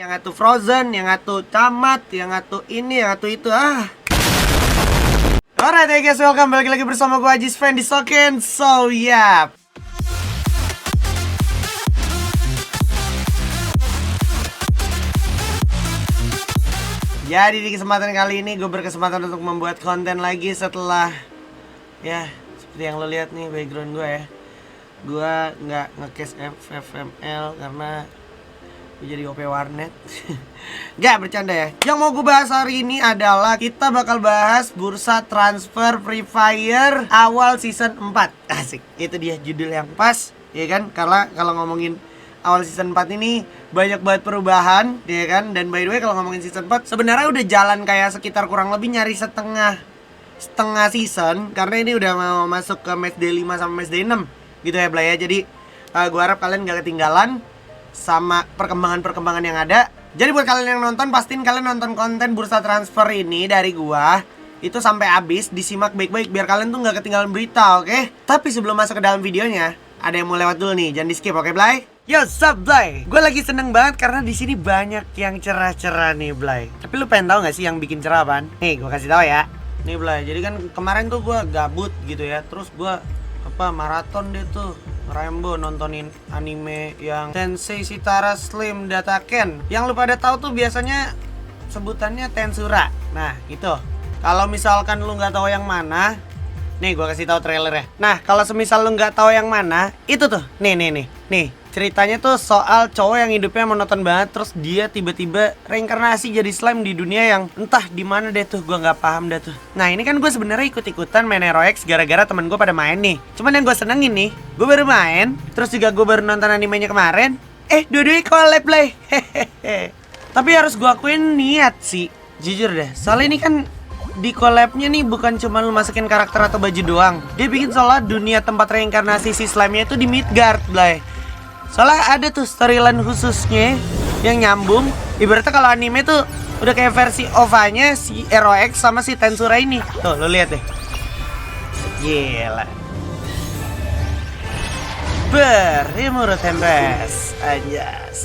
Yang satu Frozen, yang satu Camat, yang satu ini, yang satu itu. Alright, hey guys, welcome balik lagi bersama gue Ajis Fan di Soken. So yeah. Jadi di kesempatan kali ini gue berkesempatan untuk membuat konten lagi setelah ya seperti yang lo lihat nih background gue ya. Gue nggak nge-case FFML karena gue jadi OP warnet. Gak bercanda ya. Yang mau gue bahas hari ini adalah kita bakal bahas bursa transfer Free Fire awal season 4. Asik, itu dia judul yang pas, ya kan? Karena kalau ngomongin awal season 4 ini banyak banget perubahan, ya kan? Dan by the way kalau ngomongin season 4 sebenarnya udah jalan kayak sekitar kurang lebih nyari setengah season, karena ini udah mau masuk ke match day 5 sama match day 6 gitu ya Blay ya. Jadi gue harap kalian gak ketinggalan sama perkembangan-perkembangan yang ada. Jadi buat kalian yang nonton, pastiin kalian nonton konten bursa transfer ini dari gua itu sampai habis, disimak baik-baik biar kalian tuh gak ketinggalan berita, oke? Tapi sebelum masuk ke dalam videonya, ada yang mau lewat dulu nih, jangan di skip, oke Blay? Yo, sup Blay? Gue lagi seneng banget karena di sini banyak yang cerah-cerah nih Blay. Tapi lu pengen tahu gak sih yang bikin cerah apaan? Nih, gue kasih tahu ya. Nih Blay, jadi kan kemarin tuh gue gabut gitu ya, terus gue maraton deh tuh Rainbow nontonin anime yang Tensei Shitara Slim Dataken. Yang lu pada tahu tuh biasanya sebutannya Tensura. Nah, gitu. Kalau misalkan lu nggak tahu yang mana, nih gua kasih tahu trailernya. Nah, kalau semisal lu nggak tahu yang mana, itu tuh. Nih. Ceritanya tuh soal cowok yang hidupnya monoton banget, terus dia tiba-tiba reinkarnasi jadi slime di dunia yang entah di mana deh tuh, gua nggak paham dah tuh. Nah ini kan gue sebenarnya ikut-ikutan main Heroics gara-gara temen gue pada main nih. Cuman yang gue senengin nih, gue baru main, terus juga gue baru nonton animenya kemarin. Dua-duanya collab Blay. Hehehe. Tapi harus gue akuin niat sih, jujur deh. Soalnya ini kan di collabnya nih bukan cuma lu masukin karakter atau baju doang. Dia bikin soal dunia tempat reinkarnasi si slime-nya itu di Midgard Blay. Soalnya ada tuh storyline khususnya yang nyambung. Ibaratnya kalau anime tuh udah kayak versi OVA-nya si ROX sama si Tensura ini. Tuh, lo lihat deh. Gila. Rimuru Tempest. Anjas.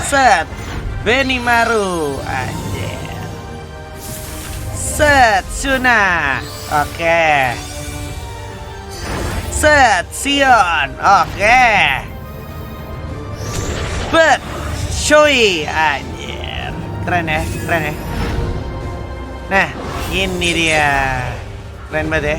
Set. Benimaru. Anjir. Set. Shuna. Oke. Set, Sion, oke. Bet, Shui, anjir. Keren ya. Nah, ini dia. Keren banget ya.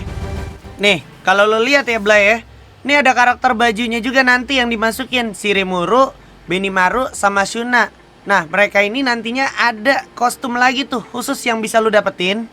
Nih, kalau lo lihat ya Blay ya, ini ada karakter bajunya juga nanti yang dimasukin, si Rimuru, Benimaru, sama Shuna. Nah, mereka ini nantinya ada kostum lagi tuh khusus yang bisa lo dapetin.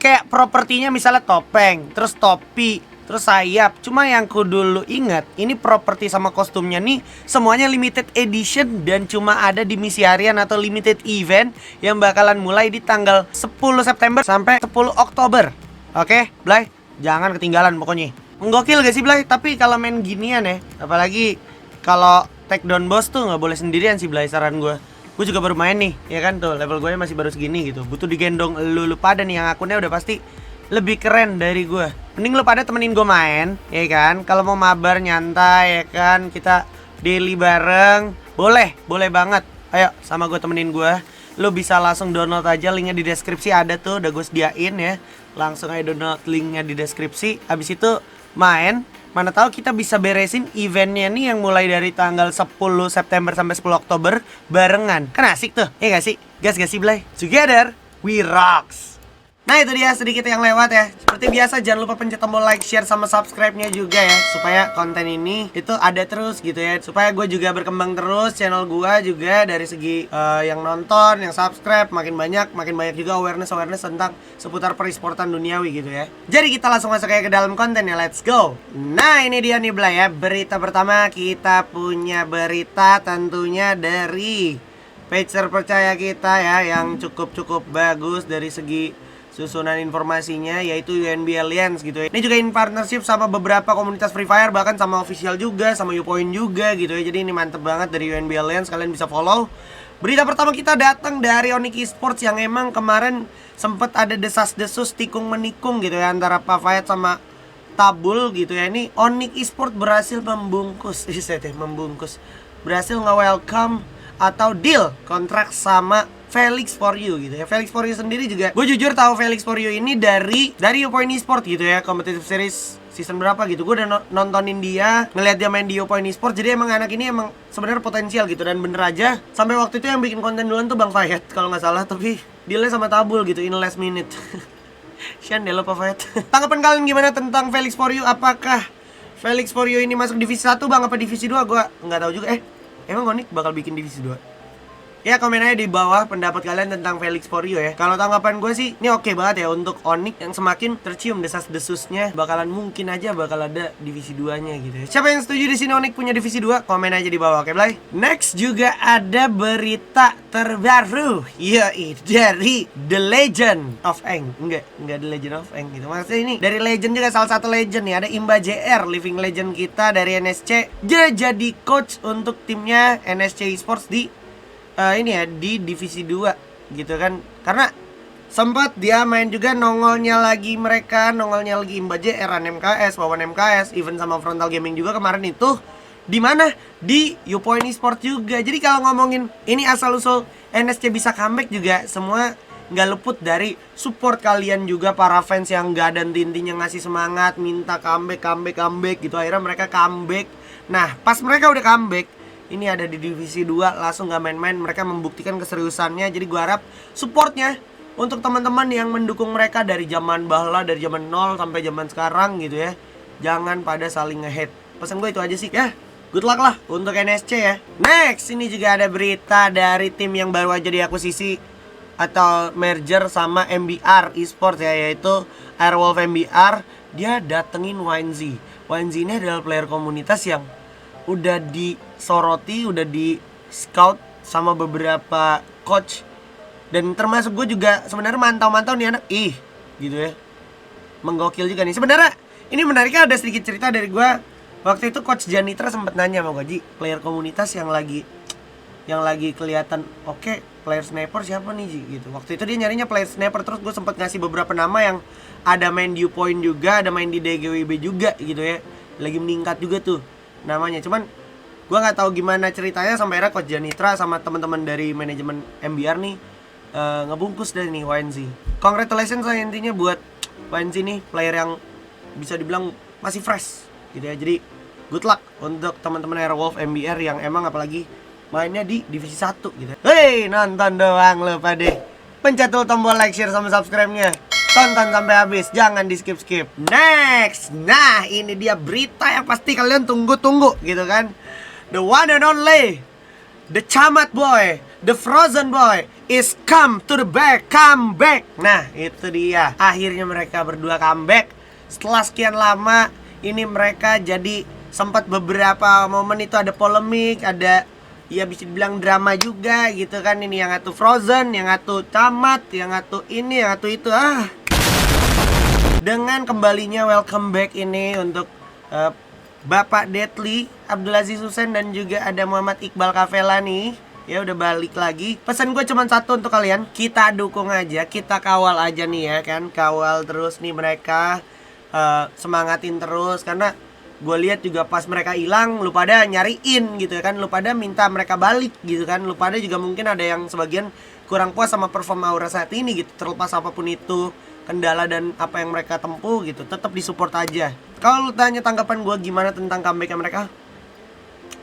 Kayak propertinya misalnya topeng, terus topi, terus sayap. Cuma yang kudu lu ingat, ini properti sama kostumnya nih semuanya limited edition dan cuma ada di misi harian atau limited event yang bakalan mulai di tanggal 10 September sampai 10 Oktober. Oke, Blay? Jangan ketinggalan pokoknya. Menggokil gak sih Blay? Tapi kalau main ginian ya, apalagi kalau take down boss tuh nggak boleh sendirian sih Blay, saran gue. Gue juga baru main nih, ya kan tuh level gue masih baru segini gitu. Butuh digendong lu pada nih yang akunnya udah pasti lebih keren dari gue. Mending lu pada temenin gue main, ya kan? Kalau mau mabar nyantai, ya kan? Kita daily bareng, boleh banget. Ayo sama gue temenin gue. Lu bisa langsung download aja, linknya di deskripsi ada tuh, udah gue sediain ya. Langsung aja download linknya di deskripsi. Habis itu main. Mana tahu kita bisa beresin eventnya nih yang mulai dari tanggal 10 September sampai 10 Oktober barengan. Kan asik tuh, ya gak sih? Gas gak sih Blay? Together, we rocks! Nah itu dia sedikit yang lewat ya. Seperti biasa jangan lupa pencet tombol like, share, sama subscribe-nya juga ya, supaya konten ini itu ada terus gitu ya. Supaya gue juga berkembang terus, channel gue juga dari segi yang nonton, yang subscribe makin banyak juga awareness tentang seputar perisportan duniawi gitu ya. Jadi kita langsung masuk kayak ke dalam konten ya, let's go. Nah ini dia nih Blay ya. Berita pertama, kita punya berita tentunya dari page terpercaya kita ya, yang cukup bagus dari segi susunan informasinya, yaitu UNB Alliance gitu ya. Ini juga in partnership sama beberapa komunitas Free Fire, bahkan sama official juga, sama Upoint juga gitu ya. Jadi ini mantep banget dari UNB Alliance, kalian bisa follow. Berita pertama kita datang dari Onyx Esports yang emang kemarin sempet ada desas-desus tikung menikung gitu ya antara Pavayat sama Tabul gitu ya. Ini Onyx Esports berhasil membungkus, berhasil nge-welcome atau deal kontrak sama Felix For You gitu ya. Felix For You sendiri juga gue jujur tahu Felix For You ini dari YouPoint Esports gitu ya, competitive series season berapa gitu. Gue udah nontonin dia, ngeliat dia main di YouPoint Esports. Jadi emang anak ini emang sebenarnya potensial gitu. Dan bener aja, sampai waktu itu yang bikin konten duluan tuh Bang Fayet kalau nggak salah. Tapi dealnya sama Tabul gitu in last minute. Sian deh lo Pak Fayet. Tanggapan kalian gimana tentang Felix For You? Apakah Felix For You ini masuk divisi 1 bang, apa divisi 2? Gue nggak tahu juga. Emang Onyx bakal bikin divisi 2? Ya komen aja di bawah pendapat kalian tentang Felix For You ya. Kalau tanggapan gue sih ini oke banget ya untuk Onyx yang semakin tercium desas-desusnya bakalan mungkin aja bakal ada divisi 2-nya gitu ya. Siapa yang setuju di sini Onyx punya divisi 2? Komen aja di bawah, oke Blay? Next juga ada berita terbaru yaitu dari The Legend of Eng. Enggak The Legend of Eng gitu. Maksudnya ini dari Legend juga, salah satu Legend nih. Ada Imba JR, living legend kita dari NSC. Dia jadi coach untuk timnya NSC Esports di ini ya di divisi 2 gitu kan. Karena sempat dia main juga nongolnya lagi Imba JR, MKS, Wawan MKS, even sama Frontal Gaming juga kemarin itu di mana di YouPoint Esports juga. Jadi kalau ngomongin ini asal usul NSC bisa comeback juga semua nggak luput dari support kalian juga, para fans yang nggak ada intinya ngasih semangat, minta comeback gitu. Akhirnya mereka comeback. Nah pas mereka udah comeback, ini ada di divisi 2 langsung gak main-main, mereka membuktikan keseriusannya. Jadi gue harap supportnya untuk teman-teman yang mendukung mereka dari zaman bahla, dari zaman 0 sampai zaman sekarang gitu ya, jangan pada saling nge-hate. Pesan gue itu aja sih ya. Good luck lah untuk NSC ya. Next, ini juga ada berita dari tim yang baru aja diakuisisi atau merger sama MBR Esports ya, yaitu Airwolf MBR. Dia datengin YNZ. YNZ ini adalah player komunitas yang udah disoroti, udah di scout sama beberapa coach. Dan termasuk gue juga sebenarnya mantau nih anak gitu ya, menggokil juga nih. Sebenarnya ini menariknya ada sedikit cerita dari gue. Waktu itu coach Janitra sempat nanya sama gue, Ji, player komunitas yang lagi kelihatan oke, player sniper siapa nih Ji gitu. Waktu itu dia nyarinya player sniper, terus gue sempat ngasih beberapa nama yang ada main di YouPoint juga, ada main di DGWB juga gitu ya. Lagi meningkat juga tuh namanya. Cuman gue nggak tahu gimana ceritanya sampai akhirnya coach Janitra sama teman-teman dari manajemen MBR nih ngebungkus dari nih YNZ. Congratulations lah intinya buat YNZ nih, player yang bisa dibilang masih fresh gitu ya. Jadi good luck untuk teman-teman Airwolf MBR yang emang apalagi mainnya di divisi 1 gitu. Hei, nonton doang lo pade. Pencet dulu tombol like, share sama subscribe-nya. Tonton sampai habis, jangan di skip-skip. Next, nah ini dia berita yang pasti kalian tunggu-tunggu gitu kan. The one and only, the Camat boy, the Frozen boy is come back. Nah itu dia, akhirnya mereka berdua comeback. Setelah sekian lama, ini mereka jadi sempat beberapa momen itu ada polemik, ada ya bisa dibilang drama juga gitu kan. Ini yang satu Frozen, yang satu Camat, yang satu ini, yang satu itu Dengan kembalinya welcome back ini untuk Bapak Deadly, Abdulaziz Hussein, dan juga ada Muhammad Iqbal Kavela nih. Ya udah balik lagi. Pesan gue cuma satu untuk kalian, kita dukung aja, kita kawal aja nih ya kan. Kawal terus nih mereka, semangatin terus. Karena gue lihat juga pas mereka hilang, lu pada nyariin gitu kan, lu pada minta mereka balik gitu kan. Lu pada juga mungkin ada yang sebagian kurang puas sama perform Aura saat ini gitu. Terlepas apapun itu kendala dan apa yang mereka tempuh gitu, tetap disupport aja. Kalau lu tanya tanggapan gue gimana tentang comebacknya mereka,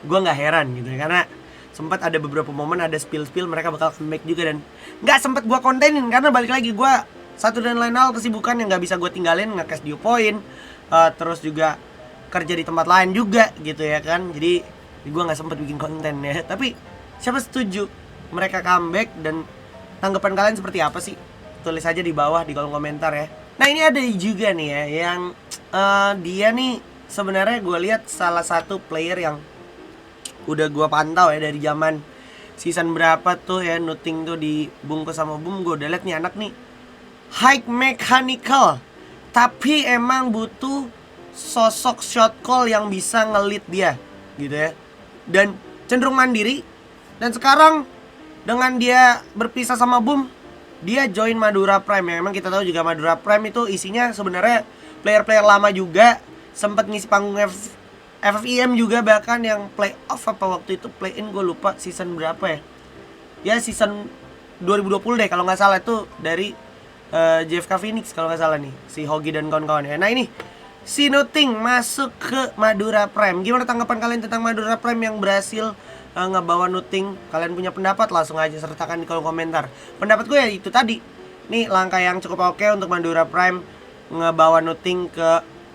gue nggak heran gitu ya, karena sempat ada beberapa momen ada spill mereka bakal comeback juga, dan nggak sempat gue kontenin karena balik lagi gue satu dan lain hal kesibukan yang nggak bisa gue tinggalin, nge-cash di YouPoint, terus juga kerja di tempat lain juga gitu ya kan. Jadi gue nggak sempat bikin konten ya. Tapi siapa setuju mereka comeback dan tanggapan kalian seperti apa sih? Tulis aja di bawah di kolom komentar ya. Nah ini ada juga nih ya yang dia nih sebenarnya gue lihat salah satu player yang udah gue pantau ya dari zaman season berapa tuh ya, Nuting tuh dibungkus sama Boom. Gue udah liat nih anak nih high mechanical, tapi emang butuh sosok shot call yang bisa ngelit dia gitu ya, dan cenderung mandiri. Dan sekarang dengan dia berpisah sama Boom, dia join Madura Prime ya. Memang kita tahu juga Madura Prime itu isinya sebenarnya player-player lama juga, sempat ngisi panggung FFIM juga bahkan yang playoff apa waktu itu play in gue lupa season berapa ya. Ya season 2020 deh kalau nggak salah, itu dari JFK Phoenix kalau nggak salah nih, si Hogi dan kawan-kawan ya. Nah ini si Nuting masuk ke Madura Prime. Gimana tanggapan kalian tentang Madura Prime yang berhasil ngebawa Nuting? Kalian punya pendapat langsung aja sertakan di kolom komentar. Pendapat gue ya itu tadi. Nih langkah yang cukup oke untuk Madura Prime ngebawa Nuting ke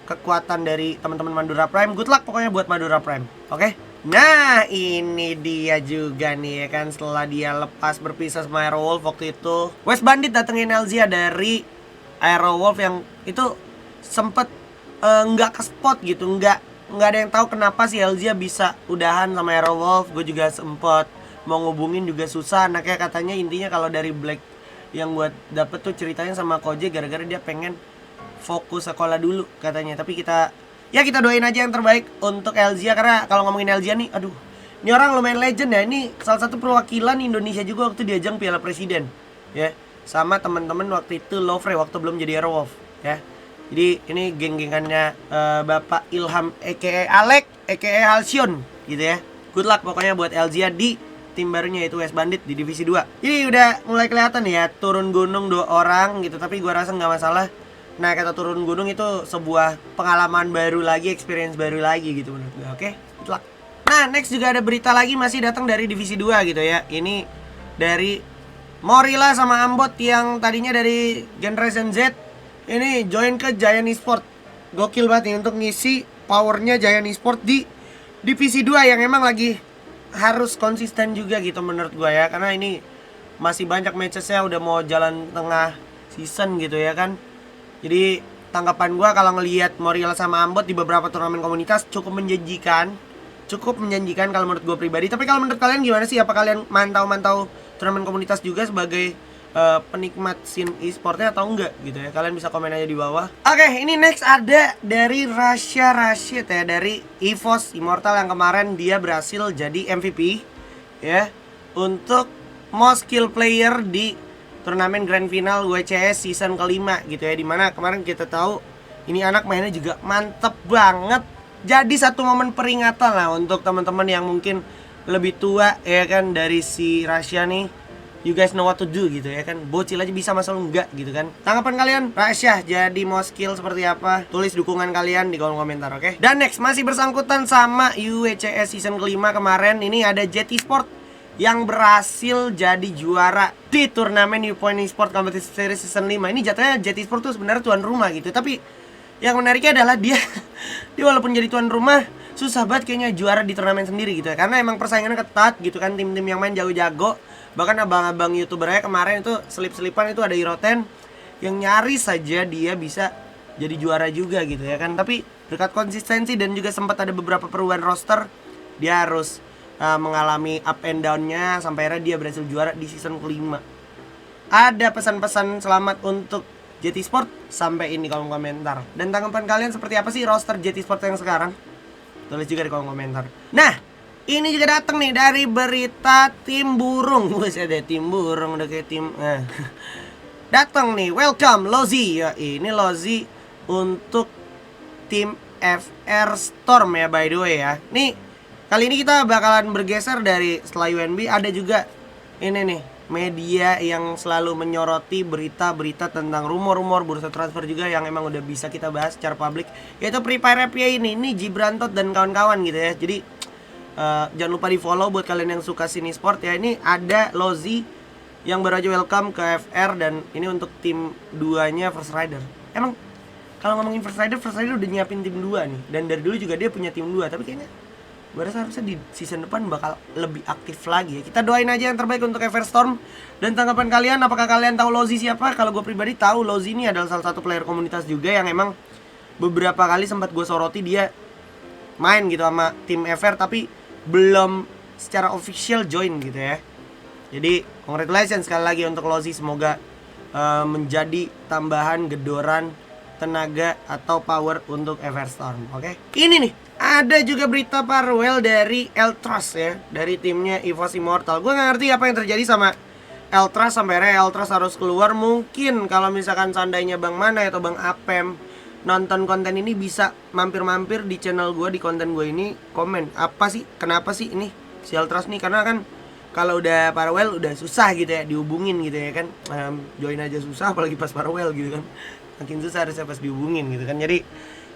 kekuatan dari teman-teman Madura Prime. Good luck pokoknya buat Madura Prime. Oke? Nah, ini dia juga nih ya kan, setelah dia lepas berpisah sama Aerowolf waktu itu, West Bandit datengin Elzia dari Aerowolf yang itu sempet nggak ke spot gitu, nggak ada yang tahu kenapa si Elzia bisa udahan sama Aerowolf. Gue juga sempet mau ngubungin juga susah. Anaknya katanya intinya kalau dari Black yang buat dapet tuh ceritanya sama Koje gara-gara dia pengen fokus sekolah dulu katanya. Tapi kita doain aja yang terbaik untuk Elzia, karena kalau ngomongin Elzia nih, aduh, ini orang lumayan legend ya. Ini salah satu perwakilan Indonesia juga waktu di ajang Piala Presiden ya, sama teman-teman waktu itu Lovre waktu belum jadi Aerowolf ya. Jadi ini geng-gengannya Bapak Ilham aka Alek aka Halcyon gitu ya. Good luck pokoknya buat Elzia di tim barunya yaitu West Bandit di divisi 2. Jadi udah mulai kelihatan ya, turun gunung 2 orang gitu, tapi gua rasa nggak masalah. Nah, kata turun gunung itu sebuah pengalaman baru lagi, experience baru lagi gitu menurut gue. Oke, good luck. Nah, next juga ada berita lagi masih datang dari divisi 2 gitu ya. Ini dari Morila sama Ambot yang tadinya dari Generation Z, ini join ke Giant Esport. Gokil banget nih untuk ngisi powernya Giant Esport di divisi 2 yang emang lagi harus konsisten juga gitu menurut gue ya. Karena ini masih banyak matchesnya, udah mau jalan tengah season gitu ya kan. Jadi tanggapan gue kalau ngelihat Morila sama Ambot di beberapa turnamen komunitas cukup menjanjikan kalau menurut gue pribadi. Tapi kalau menurut kalian gimana sih? Apa kalian mantau turnamen komunitas juga sebagai penikmat scene e-sportnya atau enggak gitu ya? Kalian bisa komen aja di bawah. Oke, ini next ada dari Rasya Rashid ya, dari EVOS Immortal yang kemarin dia berhasil jadi MVP ya untuk most skill player di turnamen Grand Final WCS season kelima gitu ya, dimana kemarin kita tahu ini anak mainnya juga mantep banget. Jadi satu momen peringatan lah untuk teman-teman yang mungkin lebih tua ya kan dari si Rasya nih. You guys know what to do gitu ya kan. Bocil aja bisa, masa lu enggak gitu kan. Tanggapan kalian Rasya jadi most skill seperti apa? Tulis dukungan kalian di kolom komentar, oke? Dan next masih bersangkutan sama UWCS season kelima kemarin, ini ada JT Sport yang berhasil jadi juara di turnamen Upoint Esport Competitive Series season 5. Ini jatuhnya JT Sport tuh sebenarnya tuan rumah gitu. Tapi yang menariknya adalah dia walaupun jadi tuan rumah susah banget kayaknya juara di turnamen sendiri gitu ya. Karena emang persaingannya ketat gitu kan, tim-tim yang main jago-jago. Bahkan abang-abang YouTubernya kemarin itu selip-selipan itu ada Iroten yang nyaris saja dia bisa jadi juara juga gitu ya kan. Tapi berkat konsistensi dan juga sempat ada beberapa perubahan roster, dia harus mengalami up and down-nya sampai akhirnya dia berhasil juara di season kelima. Ada pesan-pesan selamat untuk JT Sport? Sampai ini kolom komentar. Dan tanggapan kalian seperti apa sih roster JT Sport yang sekarang? Tulis juga di kolom komentar. Nah, ini juga datang nih dari berita tim burung. Wes ada tim burung udah kayak tim. Datang nih, welcome Lozi. Ya, ini Lozi untuk tim FR Storm ya by the way ya. Nih kali ini kita bakalan bergeser dari setelah UNB, ada juga ini nih media yang selalu menyoroti berita-berita tentang rumor-rumor bursa transfer juga yang emang udah bisa kita bahas secara publik, yaitu Free Fire FPA ini Jibrantot dan kawan-kawan gitu ya. Jadi jangan lupa di follow buat kalian yang suka sini sport ya. Ini ada Lozi yang baru aja welcome ke FR, dan ini untuk tim 2-nya First Rider. Emang kalau ngomongin First Rider udah nyiapin tim 2 nih, dan dari dulu juga dia punya tim 2, tapi kayaknya gue rasa harusnya di season depan bakal lebih aktif lagi ya. Kita doain aja yang terbaik untuk FR Storm. Dan tanggapan kalian, apakah kalian tahu Lozi siapa? Kalau gue pribadi tahu Lozi ini adalah salah satu player komunitas juga yang emang beberapa kali sempat gue soroti dia main gitu sama tim FR, tapi belum secara official join gitu ya. Jadi congratulations sekali lagi untuk Lozi, semoga menjadi tambahan gedoran tenaga atau power untuk FR Storm. Oke? Ini nih ada juga berita farewell dari Eltras ya, dari timnya EVOS Immortal. Gue gak ngerti apa yang terjadi sama Eltras sampai akhirnya Eltras harus keluar. Mungkin kalau misalkan seandainya Bang Mana atau Bang Apem nonton konten ini bisa mampir-mampir di channel gue, di konten gue ini, komen apa sih, kenapa sih ini si Eltras nih, karena kan kalau udah Farewell udah susah gitu ya dihubungin gitu ya kan, join aja susah apalagi pas Farewell gitu kan, makin susah harusnya pas dihubungin gitu kan. Jadi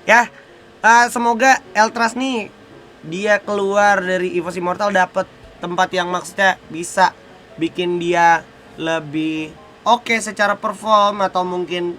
ya semoga Eltras nih dia keluar dari EVOS Immortal dapat tempat yang maksudnya bisa bikin dia lebih oke secara perform, atau mungkin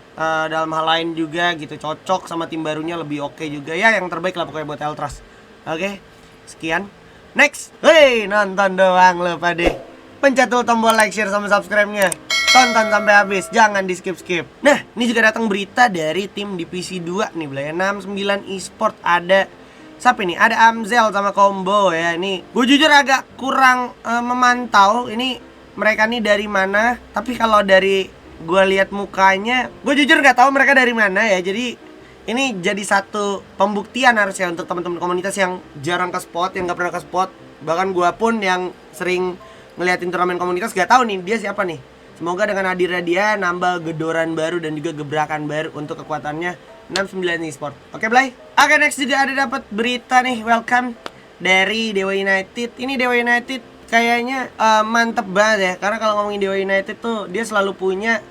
dalam hal lain juga gitu, cocok sama tim barunya lebih oke juga ya. Yang terbaik lah pokoknya buat Eltras. Oke, sekian. Next, hey, nonton doang lo pade. Pencet dulu tombol like, share, sama subscribe-nya. Tonton sampai habis, jangan di skip-skip. Nah, ini juga datang berita dari tim divisi 2 nih, Blay. 69 Esport ada siapa nih? Ada Amzel sama Combo ya. Ini gue jujur agak kurang memantau ini mereka nih dari mana, tapi kalau dari gue lihat mukanya, gue jujur nggak tahu mereka dari mana ya. Jadi ini jadi satu pembuktian harusnya untuk teman-teman komunitas yang jarang ke spot, yang nggak pernah ke spot. Bahkan gue pun yang sering ngeliatin turnamen komunitas gak tahu nih dia siapa nih. Semoga dengan hadirnya dia nambah gedoran baru dan juga gebrakan baru untuk kekuatannya 69 Esport. Oke, Blay. Oke, next juga ada dapat berita nih, welcome dari Dewa United. Ini Dewa United kayaknya mantep banget ya, karena kalau ngomongin Dewa United tuh dia selalu punya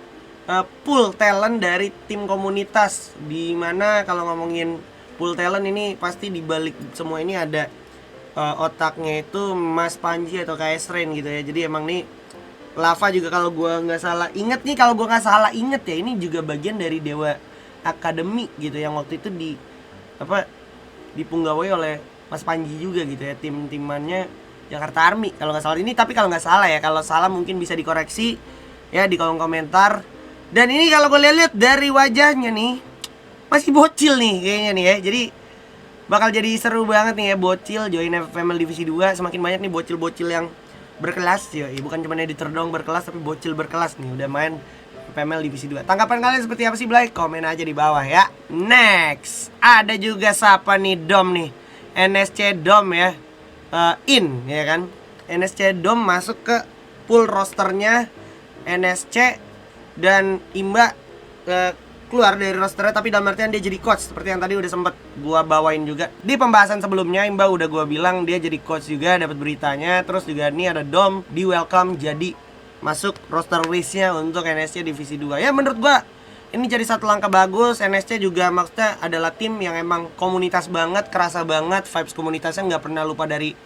pool talent dari tim komunitas. Dimana kalau ngomongin pool talent ini pasti dibalik semua ini ada otaknya itu Mas Panji atau KS Rain gitu ya. Jadi emang nih Lava juga kalau gue nggak salah inget nih, kalau gue nggak salah inget ya, ini juga bagian dari Dewa Academy gitu yang waktu itu dipunggawai oleh Mas Panji juga gitu ya, tim-timannya Jakarta Army kalau nggak salah ini. Tapi kalau nggak salah ya, kalau salah mungkin bisa dikoreksi ya di kolom komentar. Dan ini kalau gue lihat dari wajahnya nih masih bocil nih kayaknya nih ya. Jadi bakal jadi seru banget nih ya, bocil join FML divisi 2. Semakin banyak nih bocil-bocil yang berkelas ya, bukan cuma editor dong berkelas, tapi bocil berkelas nih udah main FML divisi 2. Tanggapan kalian seperti apa sih, Blay? Komen aja di bawah ya. Next, ada juga siapa nih, Dom nih, NSC Dom ya. Ya kan, NSC Dom masuk ke pool rosternya NSC, dan Imba keluar dari rosternya, tapi dalam artian dia jadi coach seperti yang tadi udah sempet gua bawain juga di pembahasan sebelumnya. Imba udah gua bilang dia jadi coach juga, dapat beritanya. Terus juga nih ada Dom di welcome jadi masuk roster listnya untuk NSC divisi 2. Ya menurut gua ini jadi satu langkah bagus. NSC juga maksudnya adalah tim yang emang komunitas banget, kerasa banget vibes komunitasnya, nggak pernah lupa dari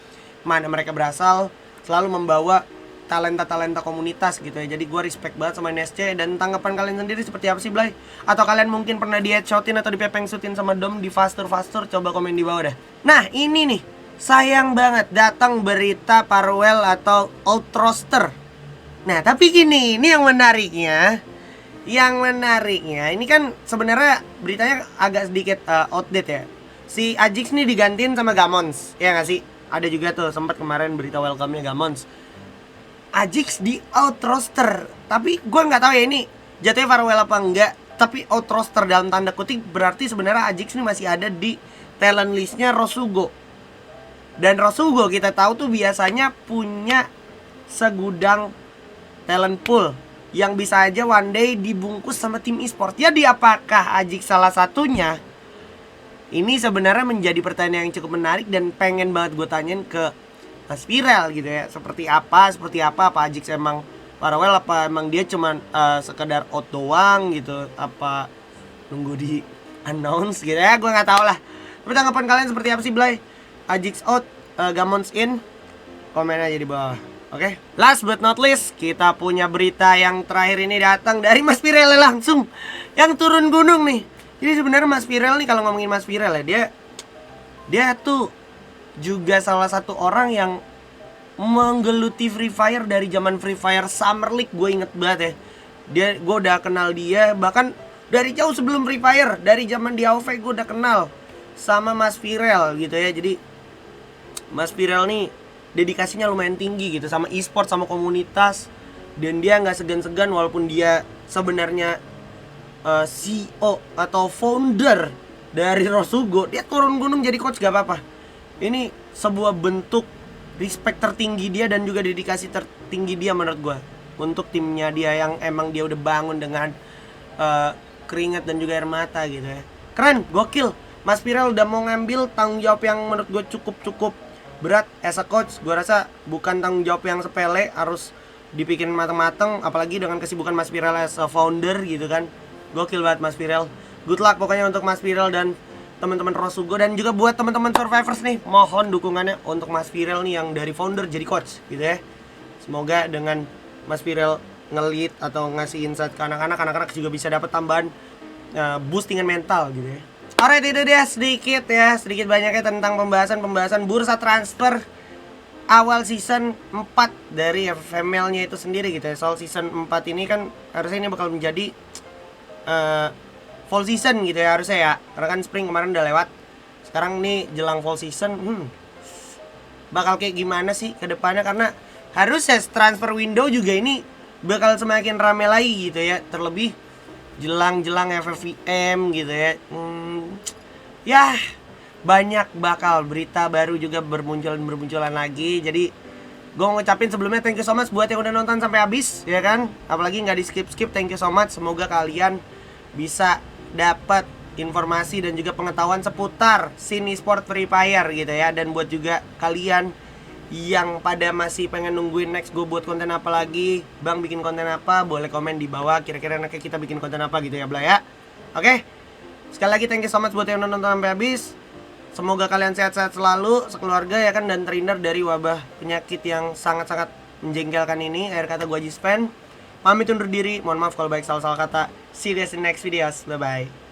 mana mereka berasal, selalu membawa talenta-talenta komunitas gitu ya. Jadi gue respect banget sama NSC. Dan tanggapan kalian sendiri seperti apa sih, Blay? Atau kalian mungkin pernah di headshotin atau dipepeng sutin sama Dom di Fastur? Coba komen di bawah dah. Nah ini nih, sayang banget datang berita Farewell atau out roster. Nah tapi gini, ini yang menariknya. Ini kan sebenarnya beritanya agak sedikit outdate ya. Si Ajix nih digantiin sama Gamons, ya nggak sih? Ada juga tuh sempat kemarin berita welcome-nya Gamons. Ajix di out roster, tapi gue nggak tahu ya ini jatuhnya Farewell apa enggak. Tapi out roster dalam tanda kutip berarti sebenarnya Ajix ini masih ada di talent listnya Rosugo. Dan Rosugo kita tahu tuh biasanya punya segudang talent pool yang bisa aja one day dibungkus sama tim e-sport. Jadi apakah Ajix salah satunya? Ini sebenarnya menjadi pertanyaan yang cukup menarik dan pengen banget gue tanyain ke Mas Viral gitu ya. Seperti apa Ajix emang Farewell, apa emang dia cuman sekedar out doang gitu, apa nunggu di announce gitu ya, gue nggak tahu lah. Tapi tanggapan kalian seperti apa sih, Blay? Ajix out, Gamons in? Komen aja di bawah. Oke, last but not least, kita punya berita yang terakhir ini datang dari Mas Viral langsung, yang turun gunung nih. Jadi sebenarnya Mas Viral nih, kalau ngomongin Mas Viral ya, dia tuh juga salah satu orang yang menggeluti Free Fire dari zaman Free Fire Summer League. Gue inget banget ya, gue udah kenal dia bahkan dari jauh sebelum Free Fire, dari zaman di AoV gue udah kenal sama Mas Viral gitu ya. Jadi Mas Viral nih dedikasinya lumayan tinggi gitu sama e-sport, sama komunitas, dan dia nggak segan-segan walaupun dia sebenarnya CEO atau founder dari Rosugo, dia turun gunung jadi coach gak apa-apa. Ini sebuah bentuk respect tertinggi dia dan juga dedikasi tertinggi dia menurut gue untuk timnya dia yang emang dia udah bangun dengan keringat dan juga air mata gitu ya. Keren, gokil. Mas Viral udah mau ngambil tanggung jawab yang menurut gue cukup berat as a coach. Gue rasa bukan tanggung jawab yang sepele, harus dipikirin mateng-mateng. Apalagi dengan kesibukan Mas Viral as a founder gitu kan. Gokil banget Mas Viral. Good luck pokoknya untuk Mas Viral dan teman-teman Rosugo. Dan juga buat teman-teman survivors nih, mohon dukungannya untuk Mas Viral nih yang dari founder jadi coach gitu ya. Semoga dengan Mas Viral nge-lead atau ngasih insight ke anak-anak juga bisa dapat tambahan boostingan mental gitu ya. Alright, itu dia sedikit banyaknya tentang pembahasan bursa transfer awal season 4 dari FML-nya itu sendiri gitu ya. Soal season 4 ini kan harusnya ini bakal menjadi fall season gitu ya harusnya ya. Karena kan spring kemarin udah lewat. Sekarang nih jelang fall season, bakal kayak gimana sih ke depannya, karena harusnya transfer window juga ini bakal semakin rame lagi gitu ya. Terlebih jelang FFVM gitu ya. Ya banyak bakal berita baru juga bermunculan lagi. Jadi gue mau ngucapin sebelumnya thank you so much buat yang udah nonton sampai habis ya kan. Apalagi nggak di skip, thank you so much. Semoga kalian bisa dapat informasi dan juga pengetahuan seputar scene e-sport Free Fire gitu ya. Dan buat juga kalian yang pada masih pengen nungguin next gue buat konten apa lagi, Bang bikin konten apa, boleh komen di bawah kira-kira enaknya kita bikin konten apa gitu ya Bla ya. Oke, sekali lagi thank you so much buat yang nonton sampai habis. Semoga kalian sehat-sehat selalu sekeluarga ya kan, dan terhindar dari wabah penyakit yang sangat-sangat menjengkelkan ini. Akhir kata gue Jispen pamit undur diri, mohon maaf kalau baik salah-salah kata. See you guys in next videos, bye bye.